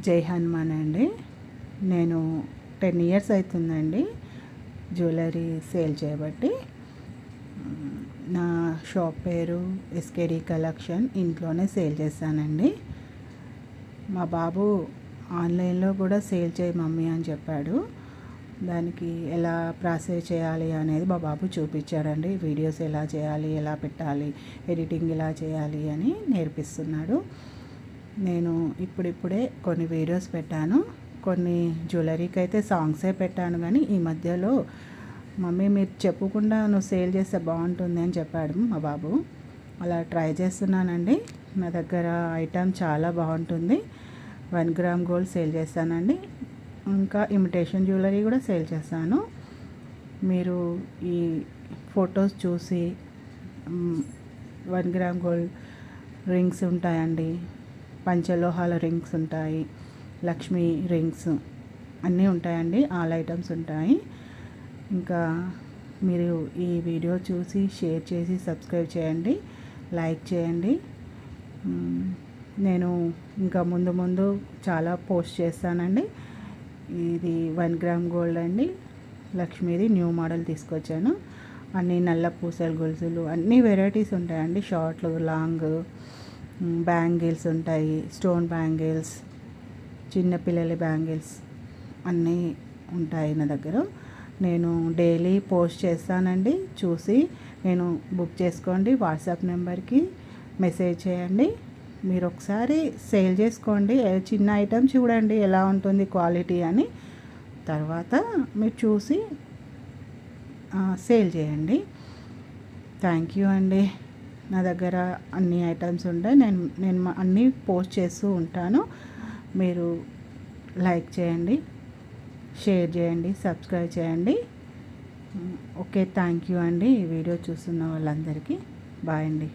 జై హనుమాన్ అండి. నేను 10 ఇయర్స్ అవుతుందండి జ్యువెలరీ సేల్ చేయబట్టి. నా షాప్ పేరు ఎస్కేడి కలెక్షన్. ఇంట్లోనే సేల్ చేస్తానండి. మా బాబు ఆన్లైన్లో కూడా సేల్ చేయి మమ్మీ అని చెప్పాడు. దానికి ఎలా ప్రాసెస్ చేయాలి అనేది మా బాబు చూపించాడండి. వీడియోస్ ఎలా చేయాలి, ఎలా పెట్టాలి, ఎడిటింగ్ ఎలా చేయాలి అని నేర్పిస్తున్నాడు. నేను ఇప్పుడిప్పుడే కొన్ని వీడియోస్ పెట్టాను. కొన్ని జ్యువెలరీకి అయితే సాంగ్సే పెట్టాను, కానీ ఈ మధ్యలో మమ్మీ మీరు చెప్పకుండా నువ్వు సేల్ చేస్తే బాగుంటుంది అని చెప్పాడు మా బాబు. అలా ట్రై చేస్తున్నానండి. నా దగ్గర ఐటమ్ చాలా బాగుంటుంది. 1 గ్రామ్ గోల్డ్ సేల్ చేస్తానండి. ఇంకా ఇమిటేషన్ జ్యువెలరీ కూడా సేల్ చేస్తాను. మీరు ఈ ఫొటోస్ చూసి 1 గ్రామ్ గోల్డ్ రింగ్స్ ఉంటాయండి, పంచలోహాల రింగ్స్ ఉంటాయి, లక్ష్మీ రింగ్స్ అన్నీ ఉంటాయండి. ఆల్ ఐటమ్స్ ఉంటాయి. ఇంకా మీరు ఈ వీడియో చూసి షేర్ చేసి సబ్స్క్రైబ్ చేయండి, లైక్ చేయండి. నేను ఇంకా ముందు చాలా పోస్ట్ చేస్తానండి. ఇది 1 గ్రామ్ గోల్డ్ అండి, లక్ష్మీది న్యూ మోడల్ తీసుకొచ్చాను. అన్నీ నల్ల పూసల గొలుసులు అన్నీ వెరైటీస్ ఉంటాయండి. షార్ట్లు, లాంగ్ బ్యాంగిల్స్ ఉంటాయి, స్టోన్ బ్యాంగిల్స్, చిన్నపిల్లల బ్యాంగిల్స్ అన్నీ ఉంటాయి నా దగ్గర. నేను డైలీ పోస్ట్ చేస్తానండి. చూసి నేను బుక్ చేసుకోండి. వాట్సాప్ నెంబర్కి మెసేజ్ చేయండి. మీరు ఒకసారి సేల్ చేసుకోండి. చిన్న ఐటమ్ చూడండి ఎలా ఉంటుంది క్వాలిటీ అని. తర్వాత మీరు చూసి సేల్ చేయండి. థ్యాంక్ యూ అండి. నా దగ్గర అన్ని ఐటమ్స్ ఉంటాయి. నేను అన్నీ పోస్ట్ చేస్తూ ఉంటాను. మీరు లైక్ చేయండి, షేర్ చేయండి, సబ్స్క్రైబ్ చేయండి. ఓకే, థ్యాంక్ యూ అండి. ఈ వీడియో చూస్తున్న వాళ్ళందరికీ బాయ్ అండి.